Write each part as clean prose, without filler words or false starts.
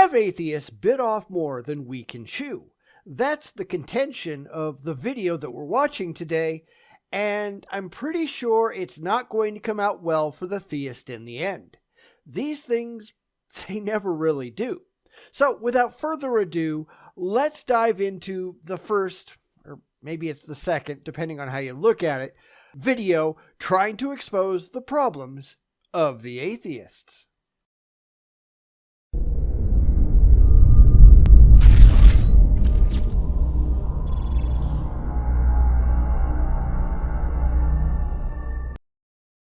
Have atheists bit off more than we can chew? That's the contention of the video that we're watching today, and I'm pretty sure it's not going to come out well for the theist in the end. These things, they never really do. So without further ado, let's dive into the first, or maybe it's the second, depending on how you look at it, video trying to expose the problems of the atheists.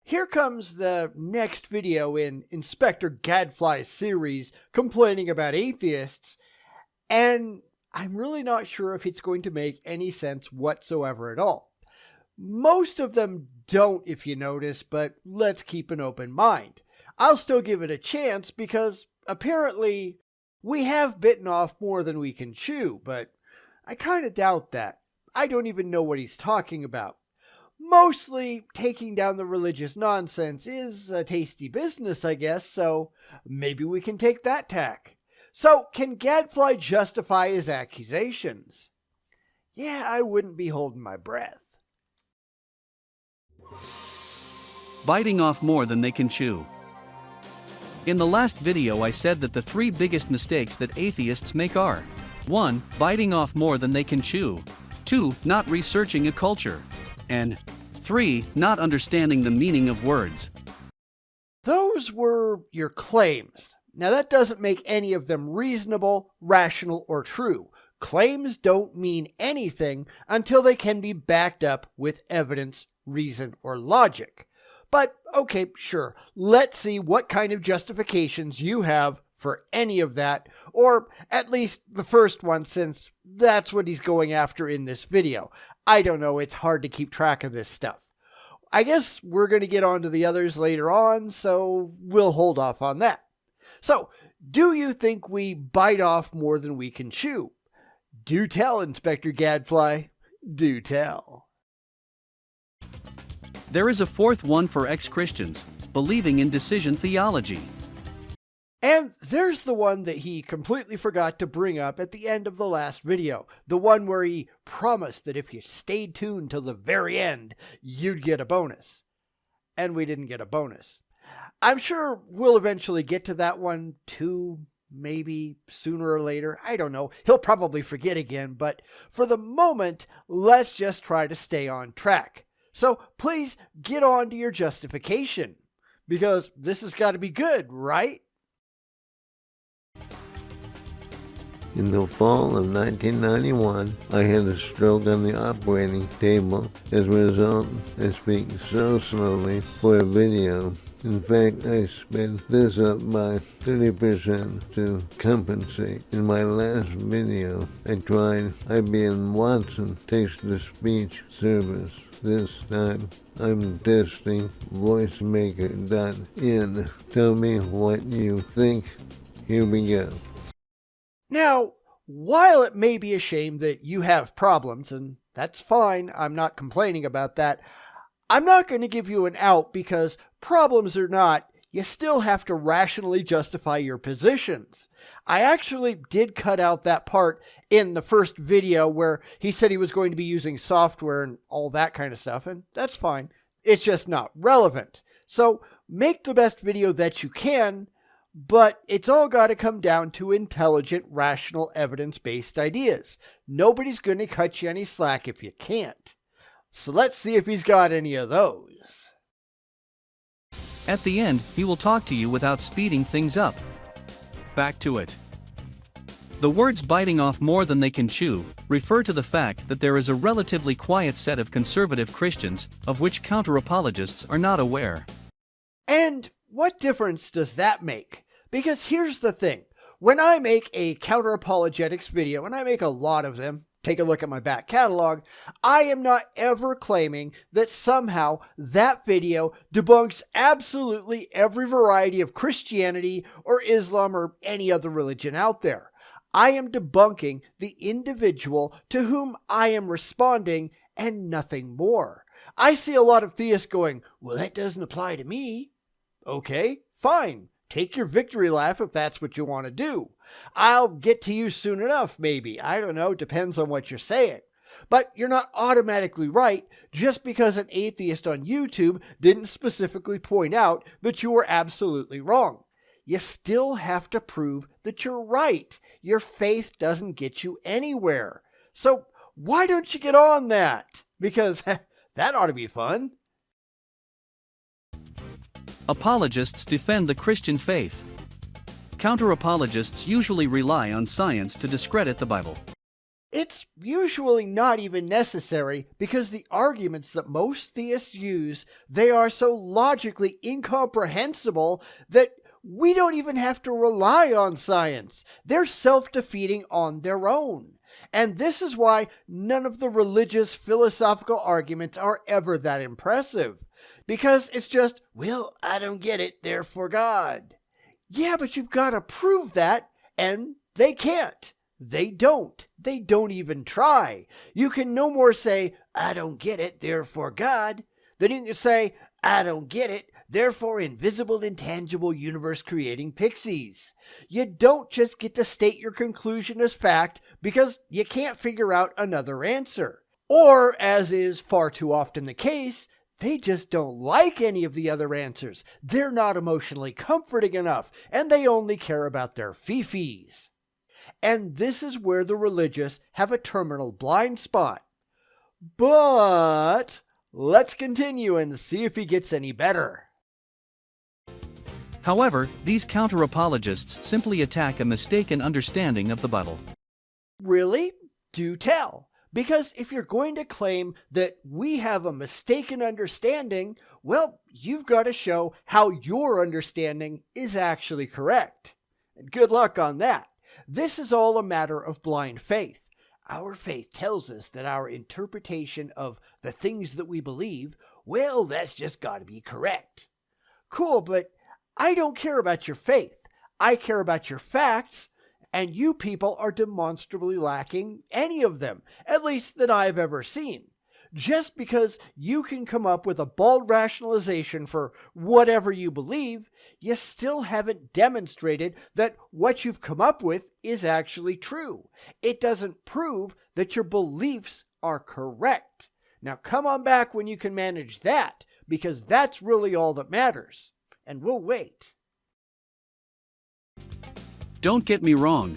Here comes the next video in Inspector Gadfly's series complaining about atheists, and I'm really not sure if it's going to make any sense whatsoever at all. Most of them don't, if you notice, but let's keep an open mind. I'll still give it a chance because apparently we have bitten off more than we can chew, but I kind of doubt that. I don't even know what he's talking about. Mostly taking down the religious nonsense is a tasty business, I guess, so maybe we can take that tack. So, can Gadfly justify his accusations? Yeah, I wouldn't be holding my breath. Biting off more than they can chew. In the last video I said that the three biggest mistakes that atheists make are 1. Biting off more than they can chew. 2. Not researching a culture. And 3. Not understanding the meaning of words. Those were your claims. Now that doesn't make any of them reasonable, rational, or true. Claims don't mean anything until they can be backed up with evidence, reason, or logic. But okay, sure, let's see what kind of justifications you have for any of that, or at least the first one, since that's what he's going after in this video. I don't know, it's hard to keep track of this stuff. I guess we're going to get on to the others later on, so we'll hold off on that. So, do you think we bite off more than we can chew? Do tell, Inspector Gadfly. Do tell. There is a fourth one for ex-Christians, believing in decision theology. And there's the one that he completely forgot to bring up at the end of the last video. The one where he promised that if you stayed tuned till the very end, you'd get a bonus. And we didn't get a bonus. I'm sure we'll eventually get to that one too, maybe sooner or later. I don't know. He'll probably forget again, but for the moment, let's just try to stay on track. So please get on to your justification, because this has got to be good, right? In the fall of 1991, I had a stroke on the operating table. As a result, I speak so slowly for a video. In fact, I sped this up by 30% to compensate. In my last video, I tried IBM Watson text-to-speech service. This time, I'm testing voicemaker.in. Tell me what you think. Here we go. Now, while it may be a shame that you have problems, and that's fine, I'm not complaining about that, I'm not going to give you an out because problems or not, you still have to rationally justify your positions. I actually did cut out that part in the first video where he said he was going to be using software and all that kind of stuff, and that's fine. It's just not relevant. So make the best video that you can, but it's all got to come down to intelligent, rational, evidence-based ideas. Nobody's going to cut you any slack if you can't. So let's see if he's got any of those. At the end, he will talk to you without speeding things up. Back to it. The words biting off more than they can chew refer to the fact that there is a relatively quiet set of conservative Christians, of which counter-apologists are not aware. And what difference does that make? Because here's the thing. When I make a counter-apologetics video, and I make a lot of them, take a look at my back catalog, I am not ever claiming that somehow that video debunks absolutely every variety of Christianity or Islam or any other religion out there. I am debunking the individual to whom I am responding and nothing more. I see a lot of theists going, well, that doesn't apply to me. Okay, fine. take your victory laugh if that's what you want to do. I'll get to you soon enough, maybe. I don't know, depends on what you're saying. But you're not automatically right just because an atheist on YouTube didn't specifically point out that you were absolutely wrong. You still have to prove that you're right. Your faith doesn't get you anywhere. So why don't you get on that? Because that ought to be fun. Apologists defend the Christian faith. Counter-apologists usually rely on science to discredit the Bible. It's usually not even necessary because the arguments that most theists use, they are so logically incomprehensible that we don't even have to rely on science. They're self-defeating on their own. And this is why none of the religious philosophical arguments are ever that impressive. Because it's just, well, I don't get it, therefore God. Yeah, but you've got to prove that, and they can't. They don't. They don't even try. You can no more say, I don't get it, therefore God, than you can say, I don't get it, therefore invisible, intangible, universe-creating pixies. You don't just get to state your conclusion as fact because you can't figure out another answer. Or, as is far too often the case, they just don't like any of the other answers. They're not emotionally comforting enough, and they only care about their fee-fees. And this is where the religious have a terminal blind spot. But let's continue and see if he gets any better. However, these counter-apologists simply attack a mistaken understanding of the Bible. Really? Do tell. Because if you're going to claim that we have a mistaken understanding, well, you've got to show how your understanding is actually correct. And good luck on that. This is all a matter of blind faith. Our faith tells us that our interpretation of the things that we believe, well, that's just got to be correct. Cool, but I don't care about your faith. I care about your facts, and you people are demonstrably lacking any of them, at least that I've ever seen. Just because you can come up with a bald rationalization for whatever you believe, you still haven't demonstrated that what you've come up with is actually true. It doesn't prove that your beliefs are correct. Now come on back when you can manage that, because that's really all that matters. And we'll wait. Don't get me wrong.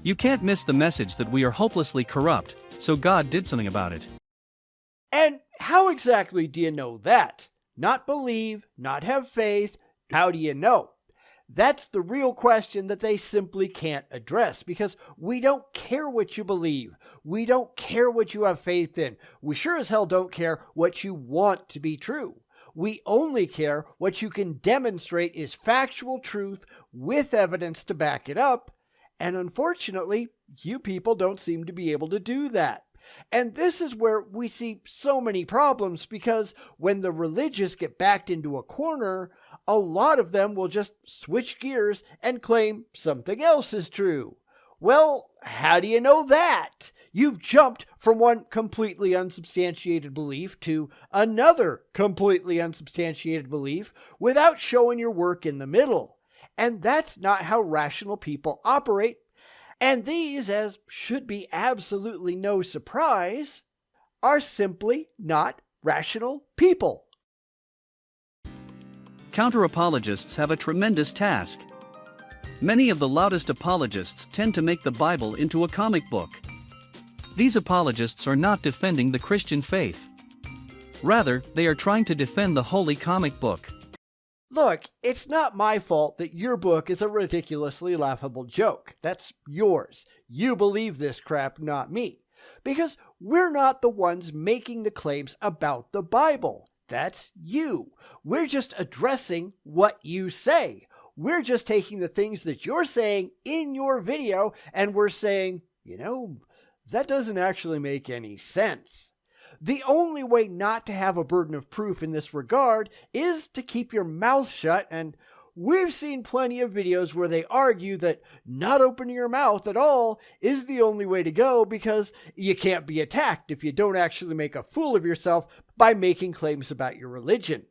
You can't miss the message that we are hopelessly corrupt, so God did something about it. And how exactly do you know that? Not believe, not have faith. How do you know? That's the real question that they simply can't address, because we don't care what you believe. We don't care what you have faith in. We sure as hell don't care what you want to be true. We only care what you can demonstrate is factual truth with evidence to back it up. And unfortunately, you people don't seem to be able to do that. And this is where we see so many problems, because when the religious get backed into a corner, a lot of them will just switch gears and claim something else is true. Well, how do you know that? You've jumped from one completely unsubstantiated belief to another completely unsubstantiated belief without showing your work in the middle. And that's not how rational people operate. And these, as should be absolutely no surprise, are simply not rational people. Counter-apologists have a tremendous task. Many of the loudest apologists tend to make the Bible into a comic book. These apologists are not defending the Christian faith. Rather, they are trying to defend the holy comic book. Look, it's not my fault that your book is a ridiculously laughable joke. That's yours. You believe this crap, not me. Because we're not the ones making the claims about the Bible. That's you. We're just addressing what you say. We're just taking the things that you're saying in your video and we're saying, that doesn't actually make any sense. The only way not to have a burden of proof in this regard is to keep your mouth shut, and we've seen plenty of videos where they argue that not opening your mouth at all is the only way to go because you can't be attacked if you don't actually make a fool of yourself by making claims about your religion.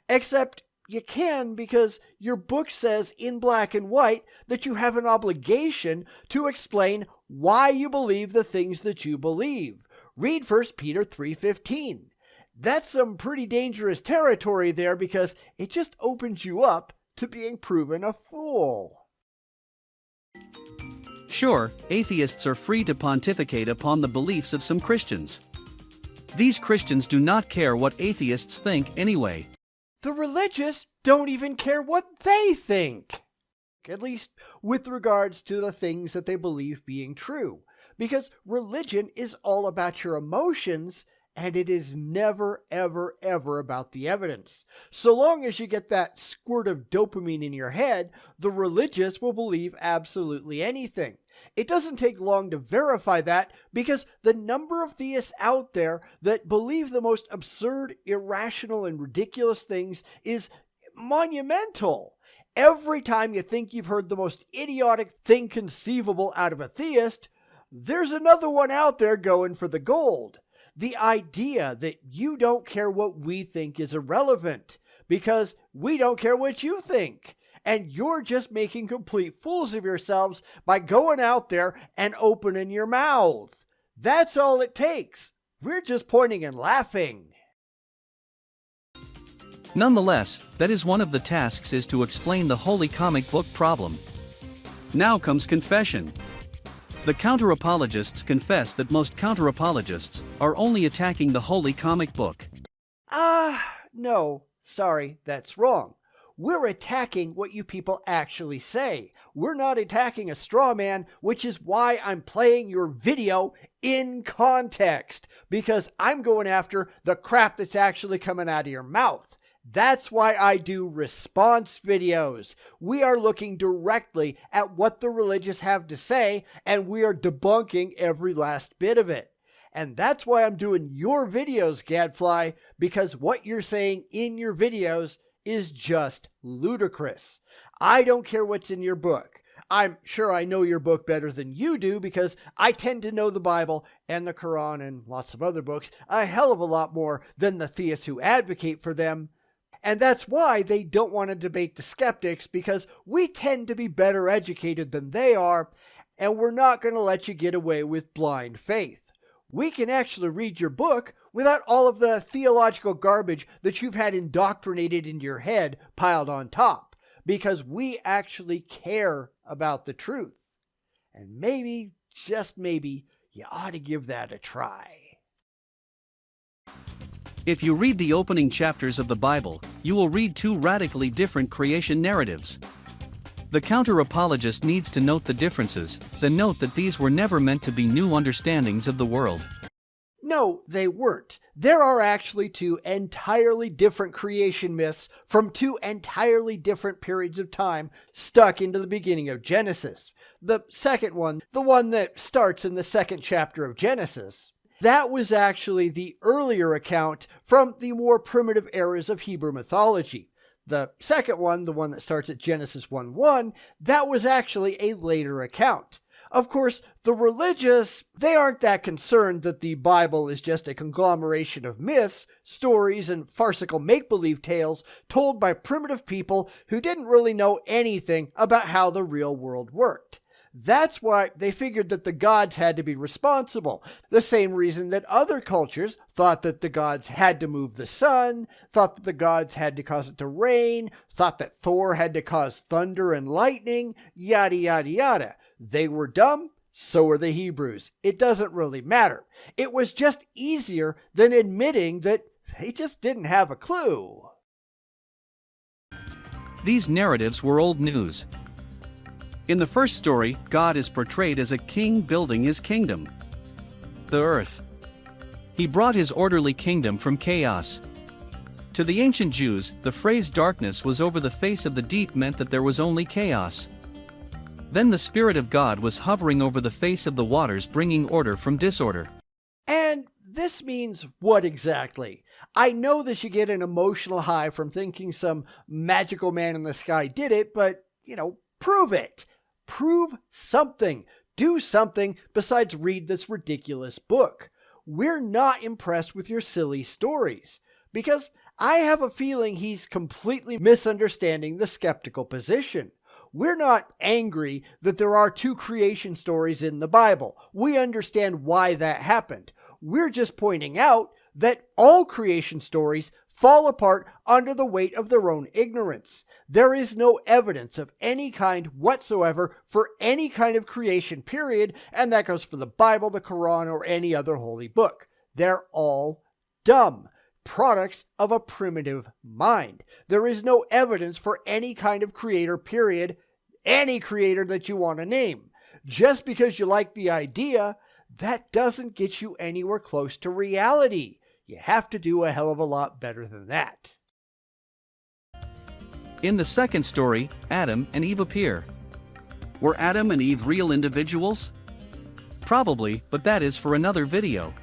Except you can because your book says in black and white that you have an obligation to explain why you believe the things that you believe. Read 1 Peter 3:15. That's some pretty dangerous territory there because it just opens you up to being proven a fool. Sure, atheists are free to pontificate upon the beliefs of some Christians. These Christians do not care what atheists think anyway. The religious don't even care what they think, at least with regards to the things that they believe being true, because religion is all about your emotions, and it is never, ever, ever about the evidence. So long as you get that squirt of dopamine in your head, the religious will believe absolutely anything. It doesn't take long to verify that because the number of theists out there that believe the most absurd, irrational, and ridiculous things is monumental. Every time you think you've heard the most idiotic thing conceivable out of a theist, there's another one out there going for the gold. The idea that you don't care what we think is irrelevant because we don't care what you think. And you're just making complete fools of yourselves by going out there and opening your mouth. That's all it takes. We're just pointing and laughing. Nonetheless, that is one of the tasks is to explain the holy comic book problem. Now comes confession. The counter-apologists confess that most counter-apologists are only attacking the holy comic book. No, sorry, that's wrong. We're attacking what you people actually say. We're not attacking a straw man, which is why I'm playing your video in context, because I'm going after the crap that's actually coming out of your mouth. That's why I do response videos. We are looking directly at what the religious have to say, and we are debunking every last bit of it. And that's why I'm doing your videos, Gadfly, because what you're saying in your videos is just ludicrous. I don't care what's in your book. I'm sure I know your book better than you do because I tend to know the Bible and the Quran and lots of other books a hell of a lot more than the theists who advocate for them. And that's why they don't want to debate the skeptics, because we tend to be better educated than they are, and we're not going to let you get away with blind faith. We can actually read your book without all of the theological garbage that you've had indoctrinated into your head piled on top, because we actually care about the truth. And maybe, just maybe, you ought to give that a try. If you read the opening chapters of the Bible, you will read two radically different creation narratives. The counter-apologist needs to note the differences, then note that these were never meant to be new understandings of the world. No, they weren't. There are actually two entirely different creation myths from two entirely different periods of time stuck into the beginning of Genesis. The second one, the one that starts in the second chapter of Genesis, that was actually the earlier account from the more primitive eras of Hebrew mythology. The second one, the one that starts at Genesis 1:1, that was actually a later account. Of course, the religious, they aren't that concerned that the Bible is just a conglomeration of myths, stories, and farcical make-believe tales told by primitive people who didn't really know anything about how the real world worked. That's why they figured that the gods had to be responsible. The same reason that other cultures thought that the gods had to move the sun, thought that the gods had to cause it to rain, thought that Thor had to cause thunder and lightning, yada yada yada. They were dumb, so were the Hebrews. It doesn't really matter. It was just easier than admitting that they just didn't have a clue. These narratives were old news. In the first story, God is portrayed as a king building his kingdom, the earth. He brought his orderly kingdom from chaos. To the ancient Jews, the phrase darkness was over the face of the deep meant that there was only chaos. Then the Spirit of God was hovering over the face of the waters, bringing order from disorder. And this means what exactly? I know that you get an emotional high from thinking some magical man in the sky did it, but, prove it. Prove something. Do something besides read this ridiculous book. We're not impressed with your silly stories. Because I have a feeling he's completely misunderstanding the skeptical position. We're not angry that there are two creation stories in the Bible. We understand why that happened. We're just pointing out that all creation stories fall apart under the weight of their own ignorance. There is no evidence of any kind whatsoever for any kind of creation, period, and that goes for the Bible, the Quran, or any other holy book. They're all dumb products of a primitive mind. There is no evidence for any kind of creator, period, any creator that you want to name. Just because you like the idea, that doesn't get you anywhere close to reality. You have to do a hell of a lot better than that. In the second story, Adam and Eve appear. Were Adam and Eve real individuals? Probably, but that is for another video.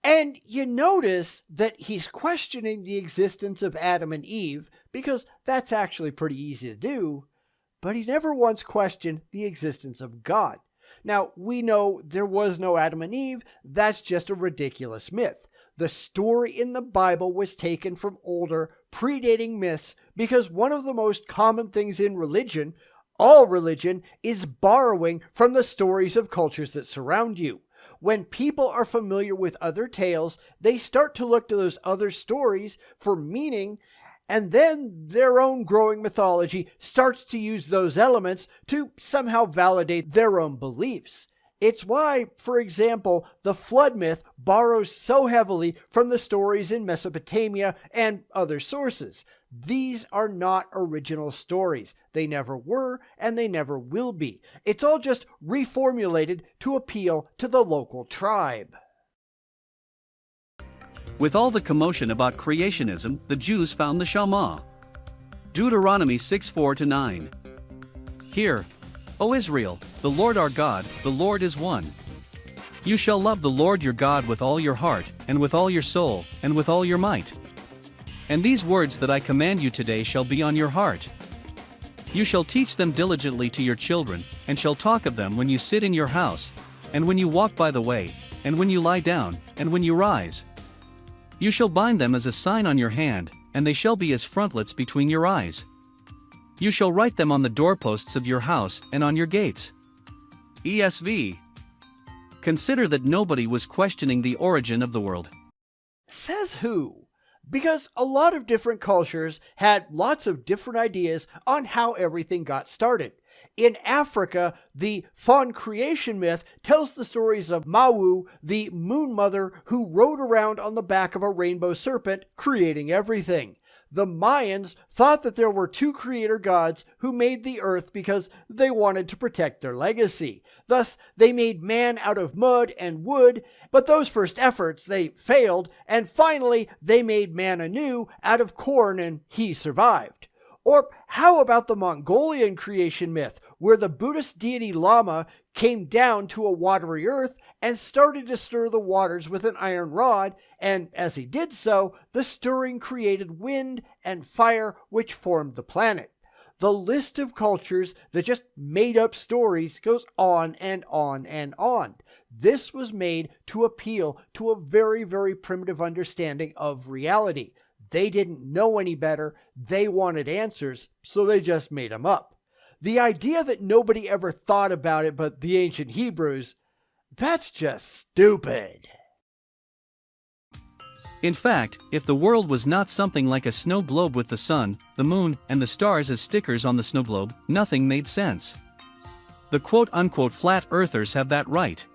And you notice that he's questioning the existence of Adam and Eve because that's actually pretty easy to do, but he never once questioned the existence of God. Now, we know there was no Adam and Eve. That's just a ridiculous myth. The story in the Bible was taken from older, predating myths because one of the most common things in religion, all religion, is borrowing from the stories of cultures that surround you. When people are familiar with other tales, they start to look to those other stories for meaning, and then their own growing mythology starts to use those elements to somehow validate their own beliefs. It's why, for example, the flood myth borrows so heavily from the stories in Mesopotamia and other sources. These are not original stories. They never were, and they never will be. It's all just reformulated to appeal to the local tribe. With all the commotion about creationism, the Jews found the Shema. Deuteronomy 6:4-9. Hear, O Israel, the Lord our God, the Lord is one. You shall love the Lord your God with all your heart, and with all your soul, and with all your might. And these words that I command you today shall be on your heart. You shall teach them diligently to your children, and shall talk of them when you sit in your house, and when you walk by the way, and when you lie down, and when you rise. You shall bind them as a sign on your hand, and they shall be as frontlets between your eyes. You shall write them on the doorposts of your house and on your gates. ESV. Consider that nobody was questioning the origin of the world. Says who? Because a lot of different cultures had lots of different ideas on how everything got started. In Africa, the fawn creation myth tells the stories of Mawu, the moon mother who rode around on the back of a rainbow serpent, creating everything. The Mayans thought that there were two creator gods who made the earth because they wanted to protect their legacy. Thus, they made man out of mud and wood, but those first efforts, they failed, and finally, they made man anew out of corn and he survived. Or how about the Mongolian creation myth, where the Buddhist deity Lama came down to a watery earth and started to stir the waters with an iron rod, and as he did so, the stirring created wind and fire which formed the planet. The list of cultures that just made up stories goes on and on and on. This was made to appeal to a very, very primitive understanding of reality. They didn't know any better, they wanted answers, so they just made them up. The idea that nobody ever thought about it but the ancient Hebrews, that's just stupid. In fact, if the world was not something like a snow globe with the sun, the moon, and the stars as stickers on the snow globe, nothing made sense. The quote-unquote flat earthers have that right.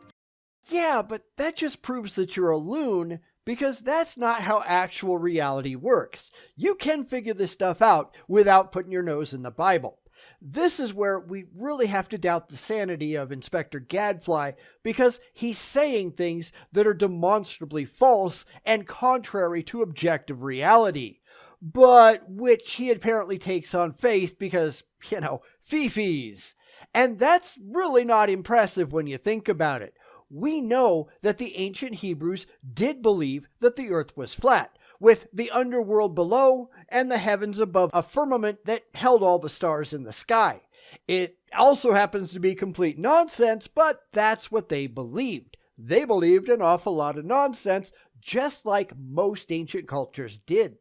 Yeah, but that just proves that you're a loon, because that's not how actual reality works. You can figure this stuff out without putting your nose in the Bible. This is where we really have to doubt the sanity of Inspector Gadfly, because he's saying things that are demonstrably false and contrary to objective reality, but which he apparently takes on faith because, fifis. And that's really not impressive when you think about it. We know that the ancient Hebrews did believe that the earth was flat, with the underworld below and the heavens above a firmament that held all the stars in the sky. It also happens to be complete nonsense, but that's what they believed. They believed an awful lot of nonsense, just like most ancient cultures did.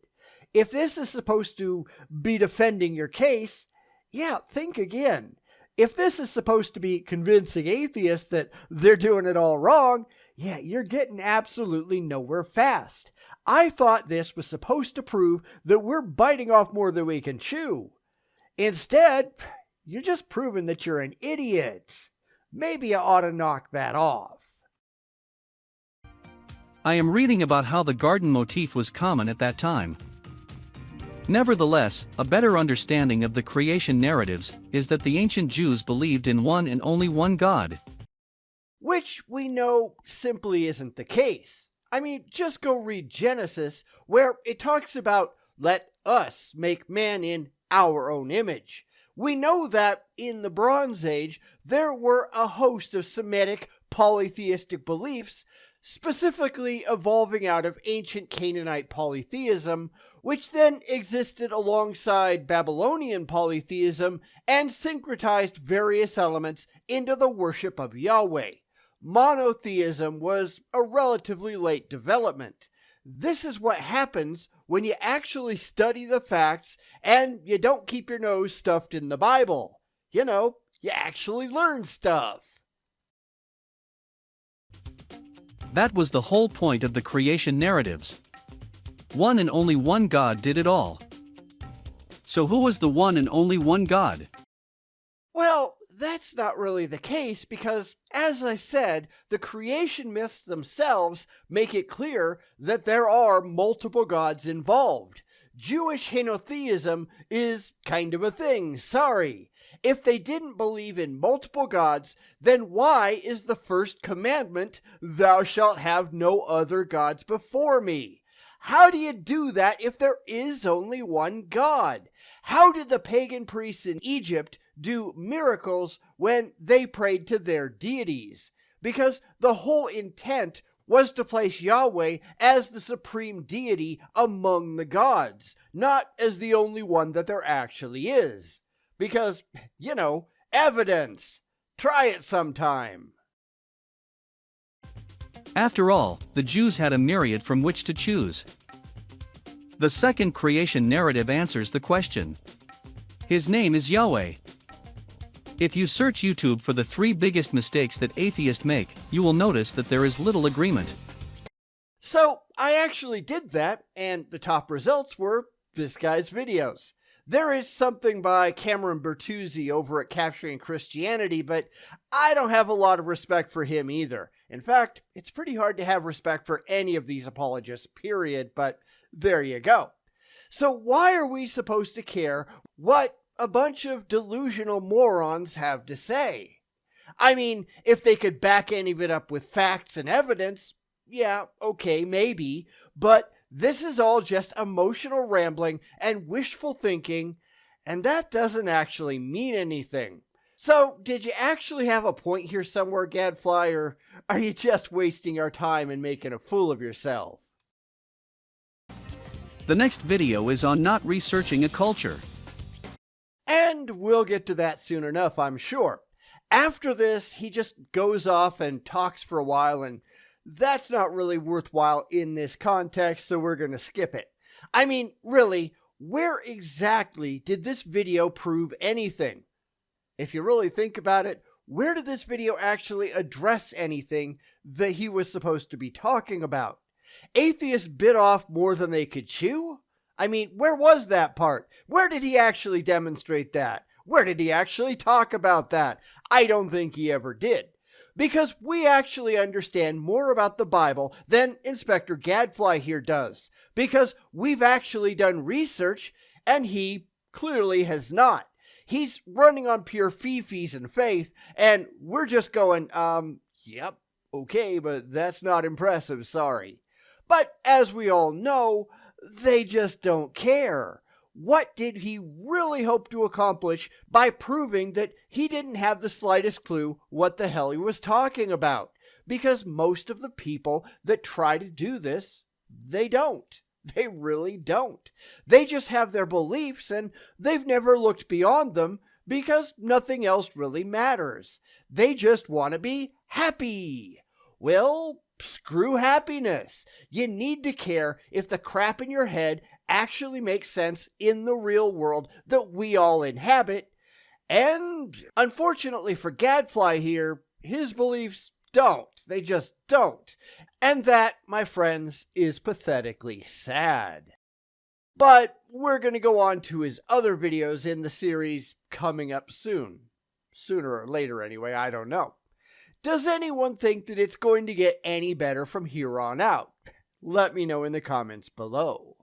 if this is supposed to be defending your case, yeah, think again. If this is supposed to be convincing atheists that they're doing it all wrong, yeah, you're getting absolutely nowhere fast. I thought this was supposed to prove that we're biting off more than we can chew. Instead, you're just proving that you're an idiot. Maybe you ought to knock that off. I am reading about how the garden motif was common at that time. Nevertheless, a better understanding of the creation narratives is that the ancient Jews believed in one and only one God. Which we know simply isn't the case. I mean, just go read Genesis, where it talks about, let us make man in our own image. We know that in the Bronze Age, there were a host of Semitic polytheistic beliefs, specifically evolving out of ancient Canaanite polytheism, which then existed alongside Babylonian polytheism and syncretized various elements into the worship of Yahweh. Monotheism was a relatively late development. This is what happens when you actually study the facts and you don't keep your nose stuffed in the Bible. You know, you actually learn stuff. That was the whole point of the creation narratives. One and only one God did it all. So who was the one and only one God? Well, that's not really the case because, as I said, the creation myths themselves make it clear that there are multiple gods involved. Jewish henotheism is kind of a thing, sorry. If they didn't believe in multiple gods, then why is the first commandment, "Thou shalt have no other gods before me"? How do you do that if there is only one God? How did the pagan priests in Egypt do miracles when they prayed to their deities? Because the whole intent was to place Yahweh as the supreme deity among the gods, not as the only one that there actually is. Because, you know, evidence. Try it sometime. After all, the Jews had a myriad from which to choose. The second creation narrative answers the question. His name is Yahweh. If you search YouTube for the 3 biggest mistakes that atheists make, you will notice that there is little agreement. So, I actually did that, and the top results were this guy's videos. There is something by Cameron Bertuzzi over at Capturing Christianity, but I don't have a lot of respect for him either. In fact, it's pretty hard to have respect for any of these apologists, period, but there you go. So why are we supposed to care what a bunch of delusional morons have to say? I mean, if they could back any of it up with facts and evidence, yeah, okay, maybe, but this is all just emotional rambling and wishful thinking, and that doesn't actually mean anything. So, did you actually have a point here somewhere, Gadfly, or are you just wasting our time and making a fool of yourself? The next video is on not researching a culture. And we'll get to that soon enough, I'm sure. After this, he just goes off and talks for a while, and that's not really worthwhile in this context, so we're going to skip it. I mean, really, where exactly did this video prove anything? If you really think about it, where did this video actually address anything that he was supposed to be talking about? Atheists bit off more than they could chew? I mean, where was that part? Where did he actually demonstrate that? Where did he actually talk about that? I don't think he ever did. Because we actually understand more about the Bible than Inspector Gadfly here does. Because we've actually done research, and he clearly has not. He's running on pure fee-fees and faith, and we're just going, yep, okay, but that's not impressive, sorry. But as we all know, they just don't care. What did he really hope to accomplish by proving that he didn't have the slightest clue what the hell he was talking about? Because most of the people that try to do this, they don't. They really don't. They just have their beliefs and they've never looked beyond them because nothing else really matters. They just want to be happy. Well, screw happiness. You need to care if the crap in your head actually makes sense in the real world that we all inhabit. And unfortunately for Gadfly here, his beliefs don't. They just don't. And that, my friends, is pathetically sad. But we're going to go on to his other videos in the series coming up soon. Sooner or later anyway, I don't know. Does anyone think that it's going to get any better from here on out? Let me know in the comments below.